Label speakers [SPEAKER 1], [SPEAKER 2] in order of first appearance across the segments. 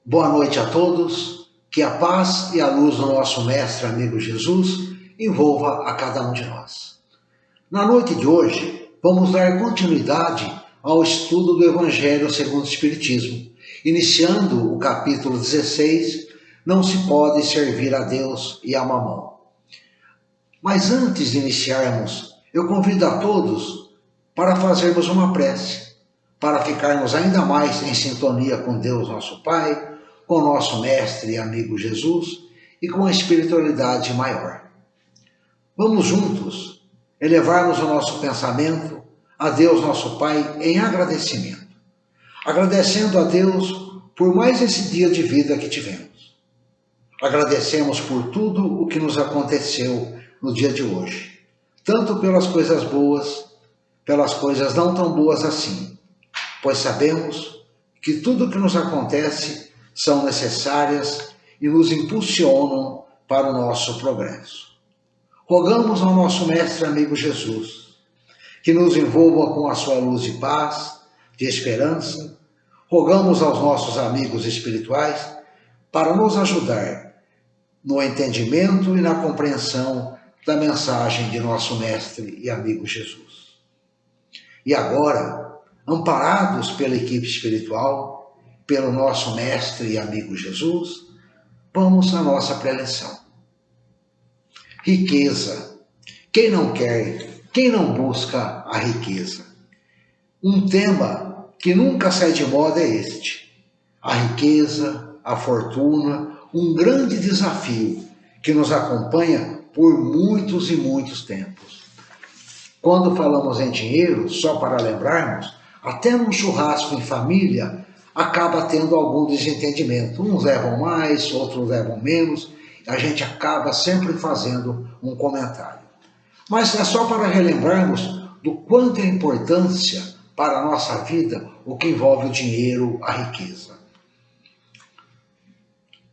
[SPEAKER 1] Boa noite a todos, que a paz e a luz do nosso Mestre amigo Jesus envolva a cada um de nós. Na noite de hoje, vamos dar continuidade ao estudo do Evangelho segundo o Espiritismo, iniciando o capítulo 16, Não se pode servir a Deus e a Mamon. Mas antes de iniciarmos, eu convido a todos para fazermos uma prece, para ficarmos ainda mais em sintonia com Deus nosso Pai, com o nosso Mestre e amigo Jesus e com a espiritualidade maior. Vamos juntos elevarmos o nosso pensamento a Deus nosso Pai em agradecimento. Agradecendo a Deus por mais esse dia de vida que tivemos. Agradecemos por tudo o que nos aconteceu no dia de hoje. Tanto pelas coisas boas, pelas coisas não tão boas assim. Pois sabemos que tudo o que nos acontece são necessárias e nos impulsionam para o nosso progresso. Rogamos ao nosso Mestre amigo Jesus, que nos envolva com a sua luz de paz, de esperança. Rogamos aos nossos amigos espirituais para nos ajudar no entendimento e na compreensão da mensagem de nosso Mestre e amigo Jesus. E agora, amparados pela equipe espiritual, pelo nosso Mestre e amigo Jesus, vamos à nossa preleção. Riqueza. Quem não quer, quem não busca a riqueza? Um tema que nunca sai de moda é este. A riqueza, a fortuna, um grande desafio que nos acompanha por muitos e muitos tempos. Quando falamos em dinheiro, só para lembrarmos, até num churrasco em família, acaba tendo algum desentendimento. Uns levam mais, outros levam menos. A gente acaba sempre fazendo um comentário. Mas é só para relembrarmos do quanto é importância para a nossa vida o que envolve o dinheiro, a riqueza.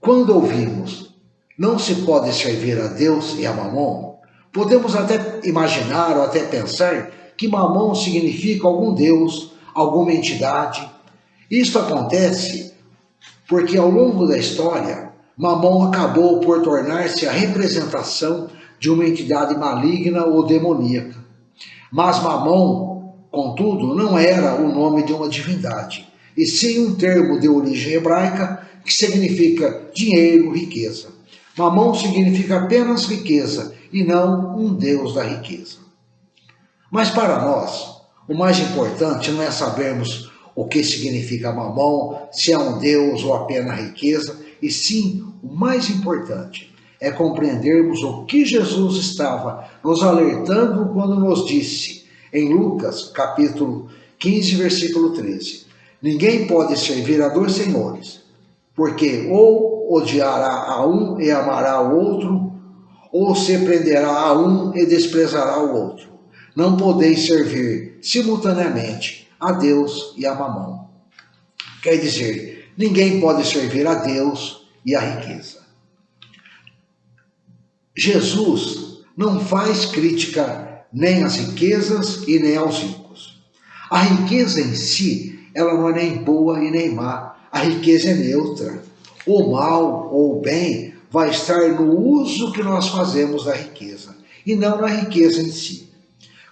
[SPEAKER 1] Quando ouvimos não se pode servir a Deus e a Mamon, podemos até imaginar ou até pensar que Mamon significa algum Deus, alguma entidade. Isto acontece porque ao longo da história, Mamon acabou por tornar-se a representação de uma entidade maligna ou demoníaca. Mas Mamon, contudo, não era o nome de uma divindade, e sim um termo de origem hebraica que significa dinheiro, riqueza. Mamon significa apenas riqueza e não um Deus da riqueza. Mas para nós, o mais importante não é sabermos o que significa Mamon, se é um Deus ou apenas riqueza, e sim, o mais importante é compreendermos o que Jesus estava nos alertando quando nos disse, em Lucas, capítulo 15, versículo 13, ninguém pode servir a dois senhores, porque ou odiará a um e amará o outro, ou se prenderá a um e desprezará o outro. Não podeis servir simultaneamente a Deus e a Mamon. Quer dizer, ninguém pode servir a Deus e a riqueza. Jesus não faz crítica nem às riquezas e nem aos ricos. A riqueza em si, ela não é nem boa e nem má. A riqueza é neutra. O mal ou o bem vai estar no uso que nós fazemos da riqueza, e não na riqueza em si.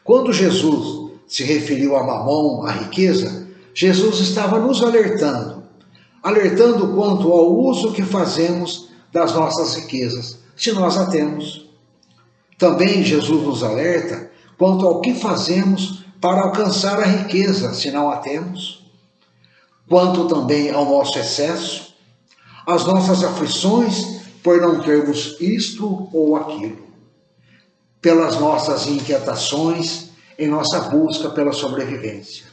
[SPEAKER 1] Quando Jesus se referiu a Mamon, a riqueza, Jesus estava nos alertando quanto ao uso que fazemos das nossas riquezas, se nós a temos. Também Jesus nos alerta quanto ao que fazemos para alcançar a riqueza, se não a temos. Quanto também ao nosso excesso, as nossas aflições por não termos isto ou aquilo, pelas nossas inquietações em nossa busca pela sobrevivência.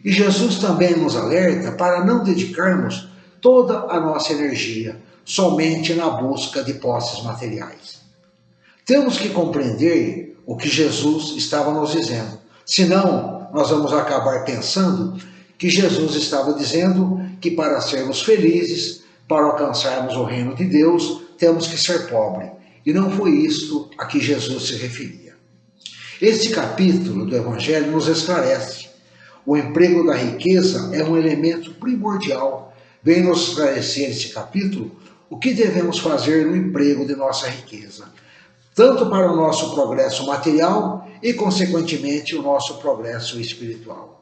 [SPEAKER 1] E Jesus também nos alerta para não dedicarmos toda a nossa energia somente na busca de posses materiais. Temos que compreender o que Jesus estava nos dizendo, senão nós vamos acabar pensando que Jesus estava dizendo que para sermos felizes, para alcançarmos o reino de Deus, temos que ser pobre. E não foi isto a que Jesus se referia. Este capítulo do Evangelho nos esclarece. O emprego da riqueza é um elemento primordial vem nos esclarecer neste capítulo o que devemos fazer no emprego de nossa riqueza, tanto para o nosso progresso material e, consequentemente, o nosso progresso espiritual.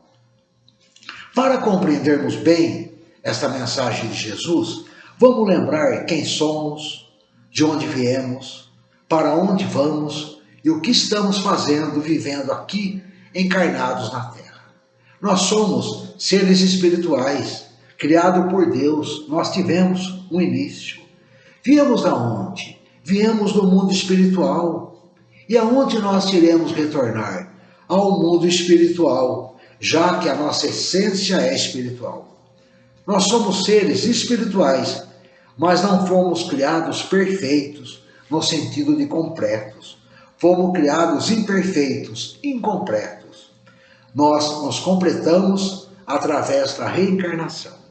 [SPEAKER 1] Para compreendermos bem esta mensagem de Jesus, vamos lembrar quem somos, de onde viemos, para onde vamos e o que estamos fazendo, vivendo aqui, encarnados na Terra. Nós somos seres espirituais, criados por Deus. Nós tivemos um início. Viemos da onde? Viemos do mundo espiritual. E aonde nós iremos retornar? Ao mundo espiritual, já que a nossa essência é espiritual. Nós somos seres espirituais, mas não fomos criados perfeitos, no sentido de completos. Fomos criados imperfeitos, incompletos. Nós nos completamos através da reencarnação.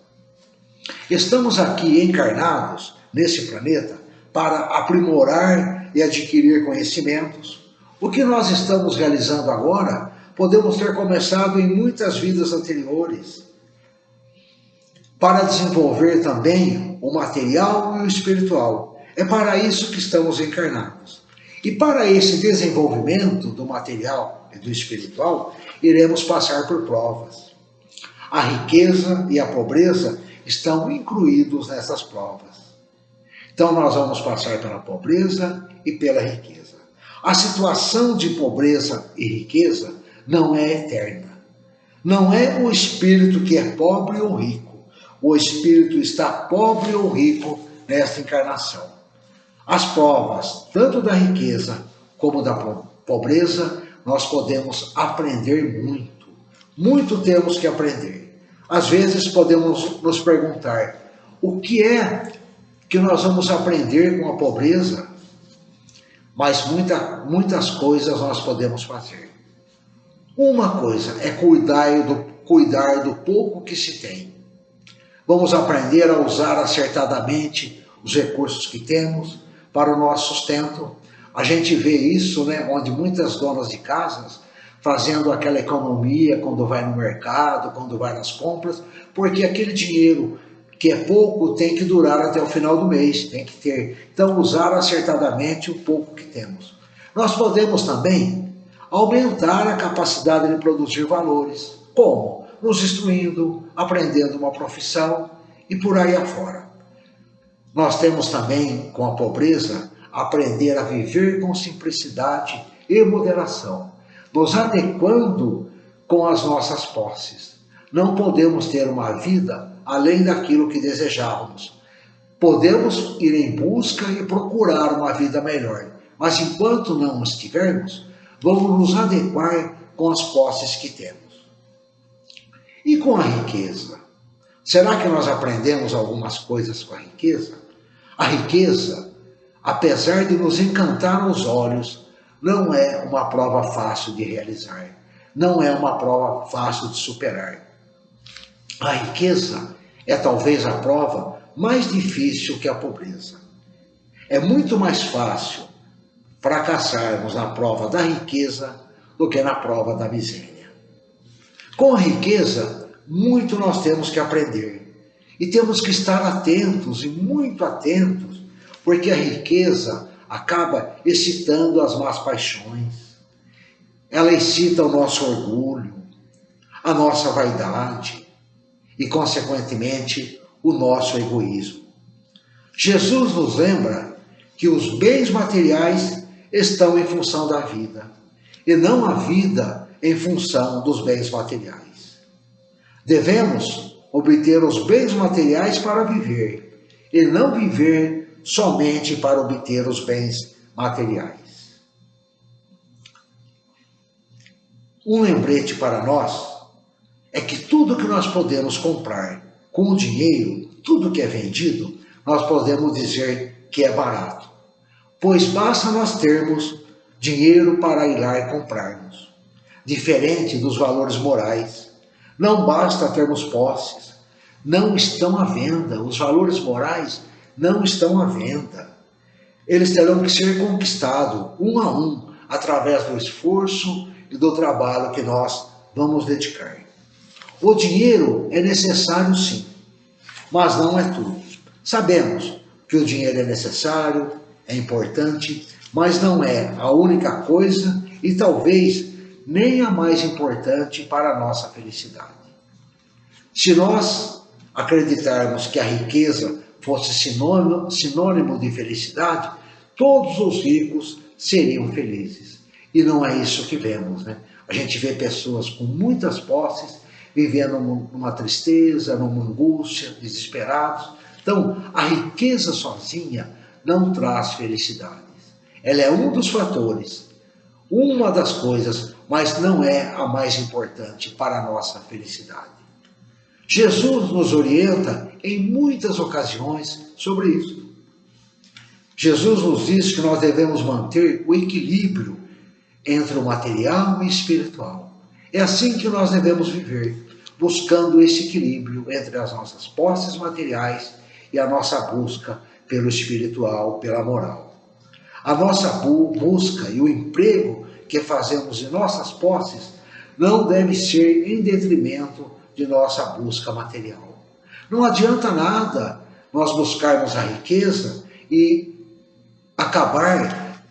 [SPEAKER 1] Estamos aqui encarnados, nesse planeta, para aprimorar e adquirir conhecimentos. O que nós estamos realizando agora, podemos ter começado em muitas vidas anteriores, para desenvolver também o material e o espiritual. É para isso que estamos encarnados. E para esse desenvolvimento do material e do espiritual, iremos passar por provas. A riqueza e a pobreza estão incluídos nessas provas. Então nós vamos passar pela pobreza e pela riqueza. A situação de pobreza e riqueza não é eterna. Não é o espírito que é pobre ou rico. O espírito está pobre ou rico nesta encarnação. As provas, tanto da riqueza como da pobreza, nós podemos aprender muito. Muito temos que aprender. Às vezes podemos nos perguntar, o que é que nós vamos aprender com a pobreza? Mas muitas coisas nós podemos fazer. Uma coisa é cuidar do pouco que se tem. Vamos aprender a usar acertadamente os recursos que temos para o nosso sustento. A gente vê isso, né, onde muitas donas de casas fazendo aquela economia quando vai no mercado, quando vai nas compras, porque aquele dinheiro que é pouco tem que durar até o final do mês, tem que ter. Então, usar acertadamente o pouco que temos. Nós podemos também aumentar a capacidade de produzir valores. Como? Nos instruindo, aprendendo uma profissão e por aí afora. Nós temos também, com a pobreza, aprender a viver com simplicidade e moderação, nos adequando com as nossas posses. Não podemos ter uma vida além daquilo que desejávamos. Podemos ir em busca e procurar uma vida melhor, mas enquanto não estivermos, vamos nos adequar com as posses que temos. E com a riqueza? Será que nós aprendemos algumas coisas com a riqueza? A riqueza, apesar de nos encantar os olhos, não é uma prova fácil de realizar. Não é uma prova fácil de superar. A riqueza é talvez a prova mais difícil que a pobreza. É muito mais fácil fracassarmos na prova da riqueza do que na prova da miséria. Com a riqueza, muito nós temos que aprender. E temos que estar atentos, e muito atentos, porque a riqueza acaba excitando as más paixões. Ela excita o nosso orgulho, a nossa vaidade e, consequentemente, o nosso egoísmo. Jesus nos lembra que os bens materiais estão em função da vida, e não a vida em função dos bens materiais. Devemos obter os bens materiais para viver, e não viver somente para obter os bens materiais. Um lembrete para nós é que tudo que nós podemos comprar com o dinheiro, tudo que é vendido, nós podemos dizer que é barato, pois basta nós termos dinheiro para ir lá e comprarmos. Diferente dos valores morais, não basta termos posses, não estão à venda, os valores morais não estão à venda. Eles terão que ser conquistados um a um, através do esforço e do trabalho que nós vamos dedicar. O dinheiro é necessário sim, mas não é tudo. Sabemos que o dinheiro é necessário, é importante, mas não é a única coisa e talvez nem a mais importante para a nossa felicidade. Se nós acreditarmos que a riqueza fosse sinônimo de felicidade, todos os ricos seriam felizes. E não é isso que vemos, né? A gente vê pessoas com muitas posses vivendo numa tristeza, numa angústia, desesperados. Então, a riqueza sozinha não traz felicidades. Ela é um dos fatores, uma das coisas, mas não é a mais importante para a nossa felicidade. Jesus nos orienta em muitas ocasiões sobre isso. Jesus nos diz que nós devemos manter o equilíbrio entre o material e o espiritual. É assim que nós devemos viver, buscando esse equilíbrio entre as nossas posses materiais e a nossa busca pelo espiritual, pela moral. A nossa busca e o emprego que fazemos em nossas posses não deve ser em detrimento de nossa busca material. Não adianta nada nós buscarmos a riqueza e acabar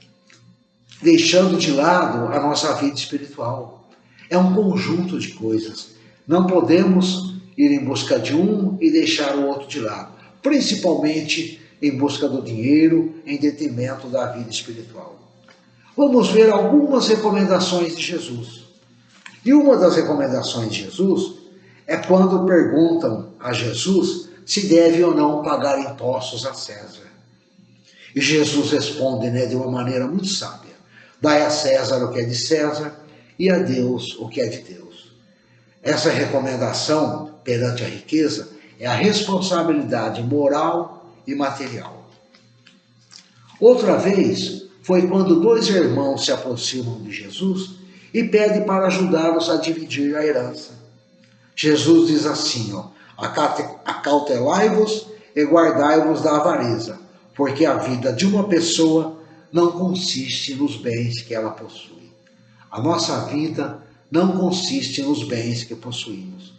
[SPEAKER 1] deixando de lado a nossa vida espiritual. É um conjunto de coisas. Não podemos ir em busca de um e deixar o outro de lado, principalmente em busca do dinheiro, em detrimento da vida espiritual. Vamos ver algumas recomendações de Jesus. E uma das recomendações de Jesus é quando perguntam a Jesus se deve ou não pagar impostos a César. E Jesus responde, de uma maneira muito sábia: dai a César o que é de César e a Deus o que é de Deus. Essa recomendação perante a riqueza é a responsabilidade moral e material. Outra vez foi quando dois irmãos se aproximam de Jesus e pedem para ajudá-los a dividir a herança. Jesus diz assim, acautelai-vos e guardai-vos da avareza, porque a vida de uma pessoa não consiste nos bens que ela possui. A nossa vida não consiste nos bens que possuímos.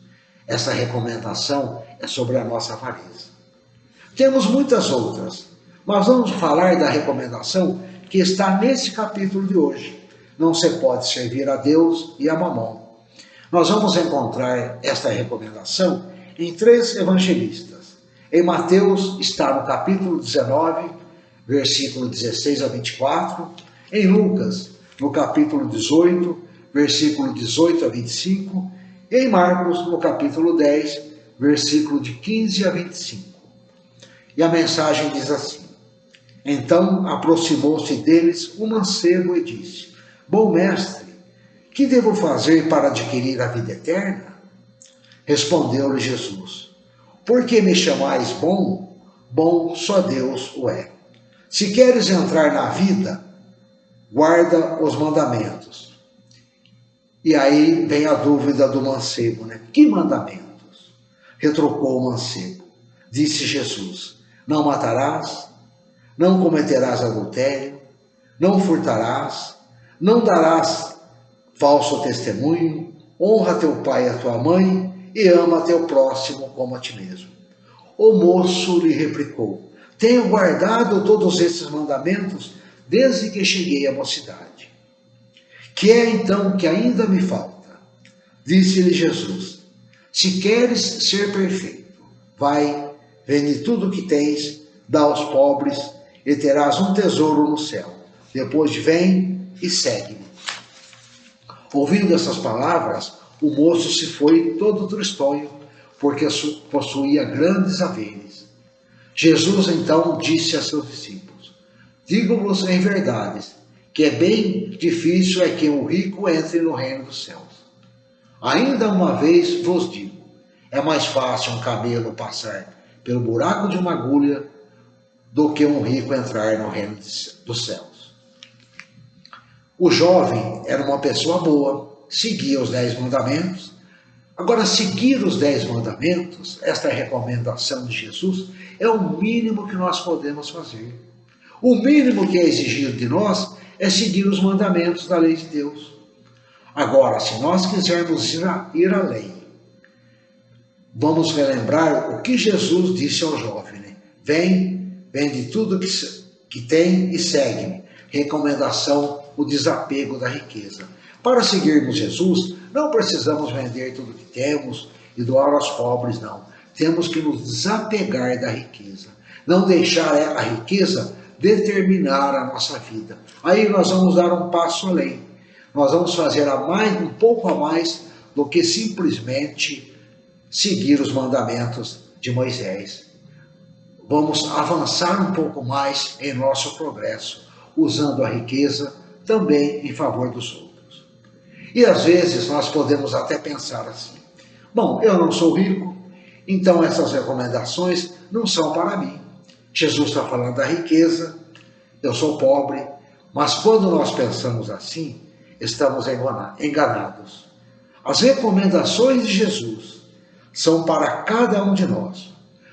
[SPEAKER 1] Essa recomendação é sobre a nossa avareza. Temos muitas outras, mas vamos falar da recomendação que está nesse capítulo de hoje. Não se pode servir a Deus e a Mamon. Nós vamos encontrar esta recomendação em 3 evangelistas. Em Mateus está no capítulo 19, versículo 16 a 24. Em Lucas, no capítulo 18, versículo 18 a 25. E em Marcos, no capítulo 10, versículo de 15 a 25. E a mensagem diz assim: então aproximou-se deles um mancebo e disse: bom mestre, que devo fazer para adquirir a vida eterna? Respondeu-lhe Jesus: por que me chamais bom? Bom só Deus o é. Se queres entrar na vida, guarda os mandamentos. E aí vem a dúvida do mancebo, Que mandamentos? Retrucou o mancebo. Disse Jesus: não matarás, não cometerás adultério, não furtarás, não darás falso testemunho, honra teu pai e a tua mãe e ama teu próximo como a ti mesmo. O moço lhe replicou: tenho guardado todos esses mandamentos desde que cheguei à mocidade. Que é então que ainda me falta? Disse-lhe Jesus: se queres ser perfeito, vai, vende tudo o que tens, dá aos pobres e terás um tesouro no céu. Depois vem e segue-me. Ouvindo essas palavras, o moço se foi todo tristonho, porque possuía grandes haveres. Jesus então disse a seus discípulos: digo-vos em verdade, que é bem difícil é que um rico entre no reino dos céus. Ainda uma vez vos digo, é mais fácil um camelo passar pelo buraco de uma agulha do que um rico entrar no reino dos céus. O jovem era uma pessoa boa, seguia os 10 mandamentos. Agora, seguir os 10 mandamentos, esta recomendação de Jesus, é o mínimo que nós podemos fazer. O mínimo que é exigido de nós é seguir os mandamentos da lei de Deus. Agora, se nós quisermos ir além, vamos relembrar o que Jesus disse ao jovem, né? Vende tudo que tem e segue-me. Recomendação, o desapego da riqueza. Para seguirmos Jesus, não precisamos vender tudo que temos e doar aos pobres, não. Temos que nos desapegar da riqueza. Não deixar a riqueza determinar a nossa vida. Aí nós vamos dar um passo além. Nós vamos fazer um pouco a mais do que simplesmente seguir os mandamentos de Moisés. Vamos avançar um pouco mais em nosso progresso, usando a riqueza também em favor dos outros. E às vezes nós podemos até pensar assim: bom, eu não sou rico, então essas recomendações não são para mim. Jesus está falando da riqueza, eu sou pobre, mas quando nós pensamos assim, estamos enganados. As recomendações de Jesus são para cada um de nós.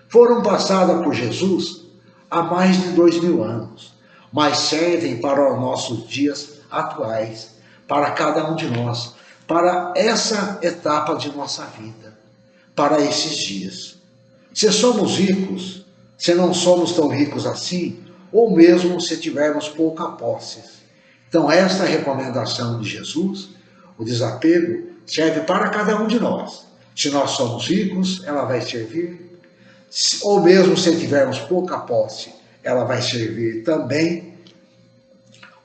[SPEAKER 1] Foram passadas por Jesus há mais de 2000 anos, mas servem para os nossos dias atuais, para cada um de nós, para essa etapa de nossa vida, para esses dias. Se somos ricos, se não somos tão ricos assim, ou mesmo se tivermos pouca posse. Então, esta recomendação de Jesus, o desapego, serve para cada um de nós. Se nós somos ricos, ela vai servir. Ou mesmo se tivermos pouca posse, ela vai servir também.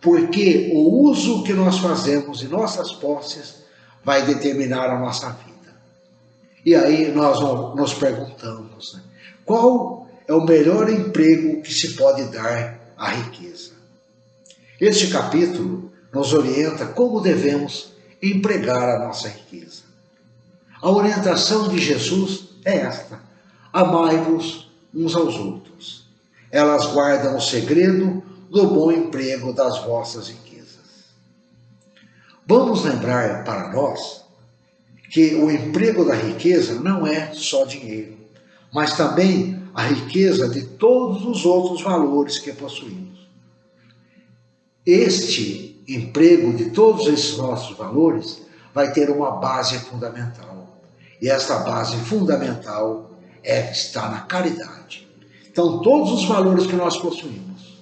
[SPEAKER 1] Porque o uso que nós fazemos de nossas posses vai determinar a nossa vida. E aí nós nos perguntamos, né? Qual é o melhor emprego que se pode dar à riqueza? Este capítulo nos orienta como devemos empregar a nossa riqueza. A orientação de Jesus é esta: amai-vos uns aos outros. Elas guardam o segredo do bom emprego das vossas riquezas. Vamos lembrar para nós que o emprego da riqueza não é só dinheiro, mas também a riqueza de todos os outros valores que possuímos. Este emprego de todos esses nossos valores vai ter uma base fundamental. E esta base fundamental está na caridade. Então, todos os valores que nós possuímos,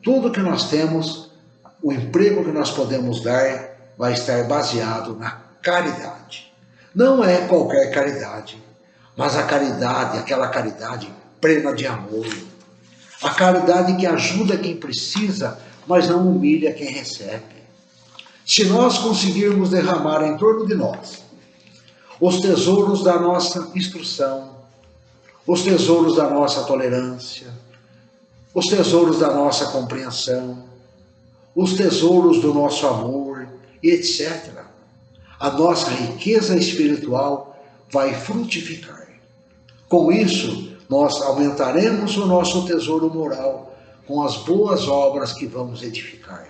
[SPEAKER 1] tudo que nós temos, o emprego que nós podemos dar vai estar baseado na caridade. Não é qualquer caridade, mas a caridade, aquela caridade plena de amor. A caridade que ajuda quem precisa, mas não humilha quem recebe. Se nós conseguirmos derramar em torno de nós os tesouros da nossa instrução, os tesouros da nossa tolerância, os tesouros da nossa compreensão, os tesouros do nosso amor, etc., a nossa riqueza espiritual vai frutificar. Com isso, nós aumentaremos o nosso tesouro moral com as boas obras que vamos edificar.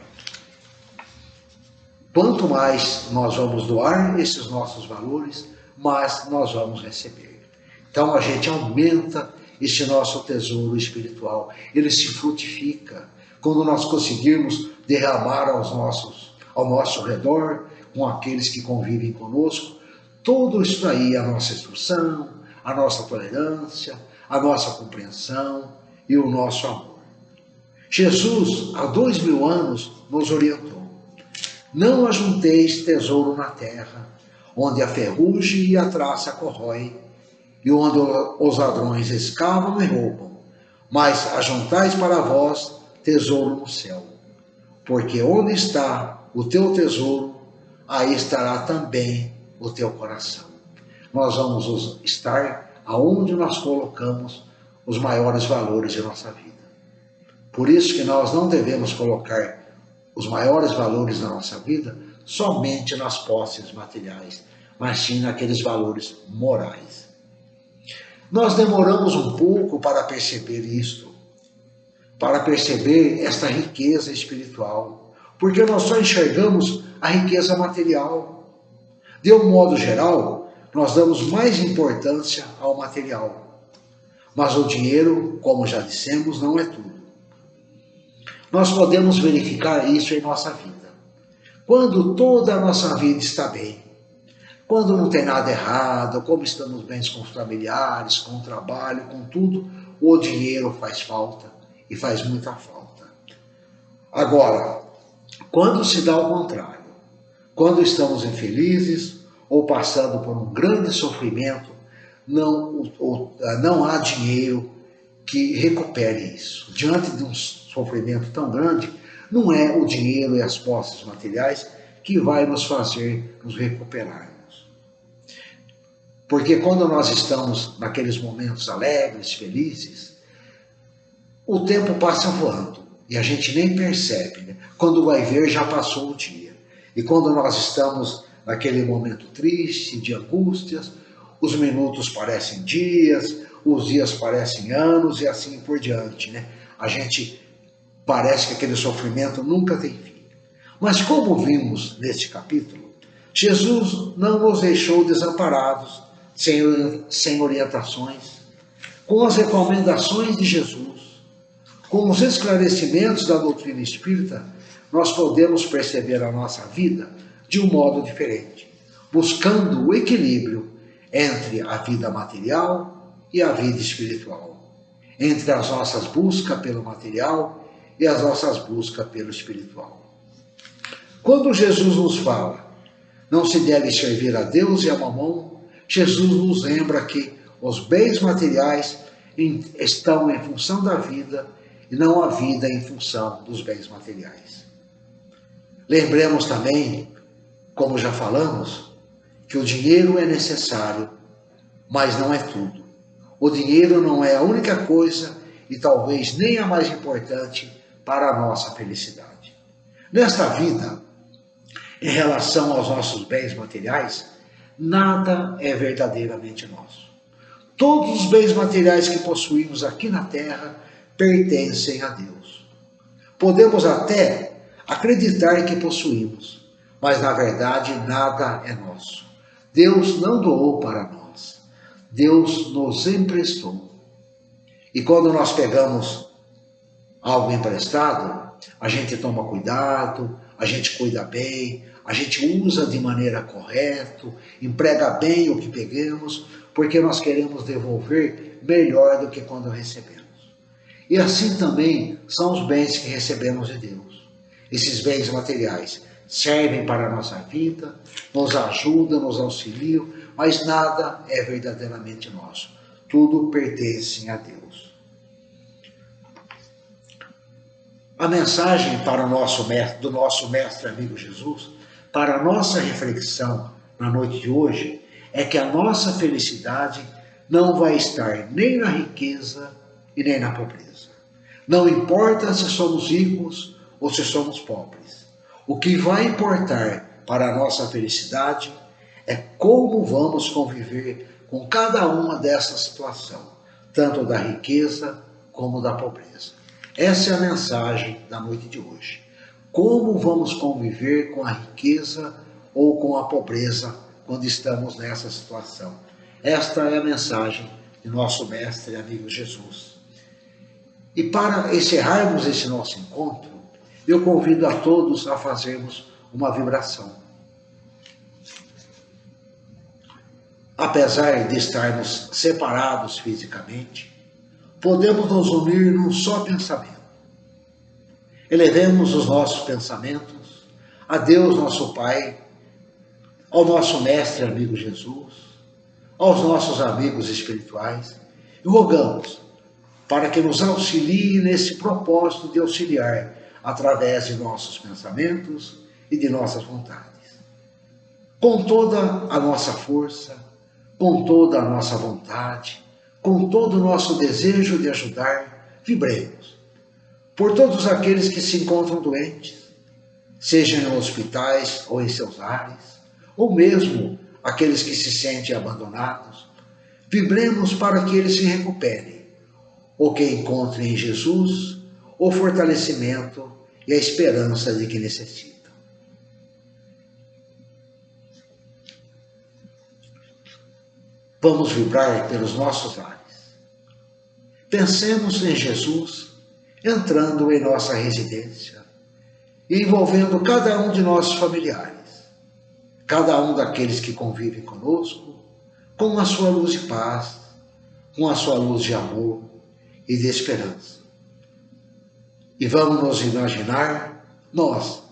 [SPEAKER 1] Quanto mais nós vamos doar esses nossos valores, mais nós vamos receber. Então a gente aumenta esse nosso tesouro espiritual, ele se frutifica quando nós conseguirmos derramar ao nosso redor, com aqueles que convivem conosco, tudo isso aí, a nossa instrução, a nossa tolerância, a nossa compreensão e o nosso amor. Jesus, há 2000 anos, nos orientou: não ajunteis tesouro na terra, onde a ferrugem e a traça corrói, e onde os ladrões escavam e roubam, mas ajuntais para vós tesouro no céu. Porque onde está o teu tesouro, aí estará também o teu coração. Nós vamos estar aonde nós colocamos os maiores valores de nossa vida. Por isso que nós não devemos colocar os maiores valores da nossa vida somente nas posses materiais, mas sim naqueles valores morais. Nós demoramos um pouco para perceber isto, para perceber esta riqueza espiritual, porque nós só enxergamos a riqueza material. De um modo geral, nós damos mais importância ao material. Mas o dinheiro, como já dissemos, não é tudo. Nós podemos verificar isso em nossa vida. Quando toda a nossa vida está bem, quando não tem nada errado, como estamos bem com os familiares, com o trabalho, com tudo, o dinheiro faz falta e faz muita falta. Agora, quando se dá o contrário, quando estamos infelizes ou passando por um grande sofrimento, não há dinheiro que recupere isso. Diante de um sofrimento tão grande, não é o dinheiro e as posses materiais que vai nos fazer nos recuperarmos. Porque quando nós estamos naqueles momentos alegres, felizes, o tempo passa voando e a gente nem percebe, né? Quando vai ver, já passou o dia. E quando nós estamos naquele momento triste, de angústias, os minutos parecem dias, os dias parecem anos e assim por diante, né? A gente parece que aquele sofrimento nunca tem fim. Mas como vimos neste capítulo, Jesus não nos deixou desamparados, sem orientações, com as recomendações de Jesus, com os esclarecimentos da doutrina espírita, nós podemos perceber a nossa vida de um modo diferente, buscando o equilíbrio entre a vida material e a vida espiritual, entre as nossas buscas pelo material e as nossas buscas pelo espiritual. Quando Jesus nos fala, não se deve servir a Deus e a mamão, Jesus nos lembra que os bens materiais estão em função da vida e não a vida em função dos bens materiais. Lembremos também, como já falamos, que o dinheiro é necessário, mas não é tudo. O dinheiro não é a única coisa e talvez nem a mais importante para a nossa felicidade. Nesta vida, em relação aos nossos bens materiais, nada é verdadeiramente nosso. Todos os bens materiais que possuímos aqui na Terra pertencem a Deus. Podemos até acreditar que possuímos, mas na verdade nada é nosso. Deus não doou para nós. Deus nos emprestou. E quando nós pegamos algo emprestado, a gente toma cuidado, a gente cuida bem, a gente usa de maneira correta, emprega bem o que pegamos, porque nós queremos devolver melhor do que quando recebemos. E assim também são os bens que recebemos de Deus. Esses bens materiais servem para a nossa vida, nos ajudam, nos auxiliam, mas nada é verdadeiramente nosso. Tudo pertence a Deus. A mensagem para do nosso mestre amigo Jesus, para a nossa reflexão na noite de hoje, é que a nossa felicidade não vai estar nem na riqueza e nem na pobreza. Não importa se somos ricos ou se somos pobres. O que vai importar para a nossa felicidade é como vamos conviver com cada uma dessas situações, tanto da riqueza como da pobreza. Essa é a mensagem da noite de hoje. Como vamos conviver com a riqueza ou com a pobreza quando estamos nessa situação? Esta é a mensagem de nosso mestre e amigo Jesus. E para encerrarmos esse nosso encontro, eu convido a todos a fazermos uma vibração. Apesar de estarmos separados fisicamente, podemos nos unir num só pensamento. Elevemos os nossos pensamentos a Deus, nosso Pai, ao nosso mestre amigo Jesus, aos nossos amigos espirituais, e rogamos para que nos auxilie nesse propósito de auxiliar através de nossos pensamentos e de nossas vontades. Com toda a nossa força, com toda a nossa vontade, com todo o nosso desejo de ajudar, vibremos por todos aqueles que se encontram doentes, seja em hospitais ou em seus lares, ou mesmo aqueles que se sentem abandonados. Vibremos para que eles se recuperem, ou que encontrem em Jesus o fortalecimento e a esperança de que necessitam. Vamos vibrar pelos nossos lares. Pensemos em Jesus entrando em nossa residência e envolvendo cada um de nossos familiares. cada um daqueles que convivem conosco, com a sua luz de paz, com a sua luz de amor e de esperança. E vamos nos imaginar, nós,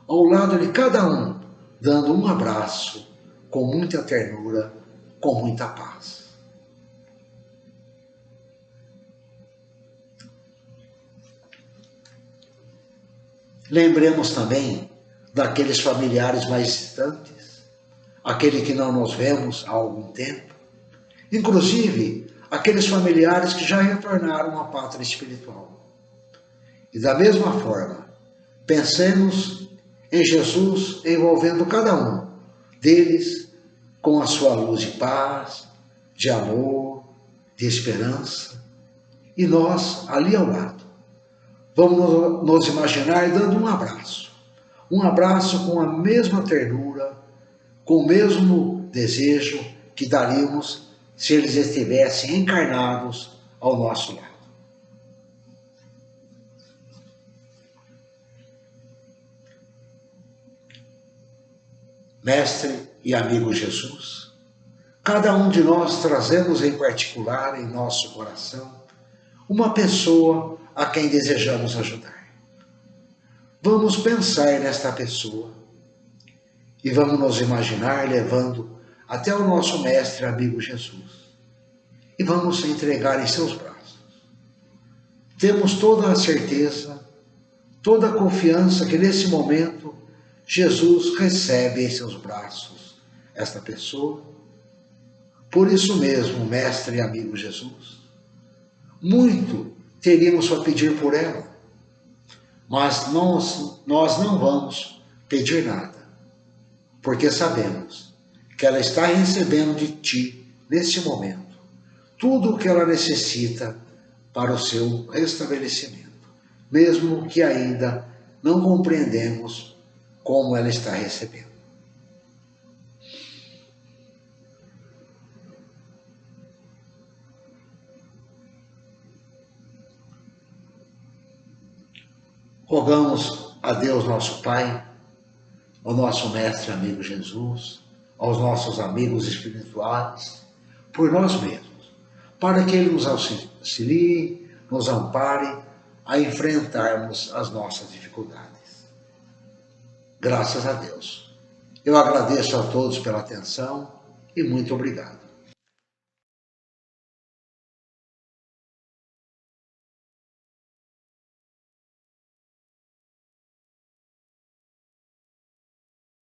[SPEAKER 1] ao lado de cada um, dando um abraço com muita ternura, com muita paz. Lembremos também daqueles familiares mais distantes, aquele que não nos vemos há algum tempo, inclusive aqueles familiares que já retornaram à pátria espiritual. E da mesma forma, pensemos em Jesus envolvendo cada um deles com a sua luz de paz, de amor, de esperança, e nós ali ao lado. Vamos nos imaginar dando um abraço com a mesma ternura, com o mesmo desejo que daríamos se eles estivessem encarnados ao nosso lado. Mestre e amigo Jesus, cada um de nós trazemos em particular em nosso coração uma pessoa a quem desejamos ajudar. Vamos pensar nesta pessoa e vamos nos imaginar levando até o nosso mestre amigo Jesus e vamos entregar em seus braços. Temos toda a certeza, toda a confiança que nesse momento Jesus recebe em seus braços esta pessoa. Por isso mesmo, mestre e amigo Jesus, muito teríamos a pedir por ela, mas nós não vamos pedir nada, porque sabemos que ela está recebendo de ti, nesse momento, tudo o que ela necessita para o seu restabelecimento, mesmo que ainda não compreendemos como ela está recebendo. Rogamos a Deus nosso Pai, ao nosso mestre amigo Jesus, aos nossos amigos espirituais, por nós mesmos, para que Ele nos auxilie, nos ampare a enfrentarmos as nossas dificuldades. Graças a Deus. Eu agradeço a todos pela atenção e muito obrigado.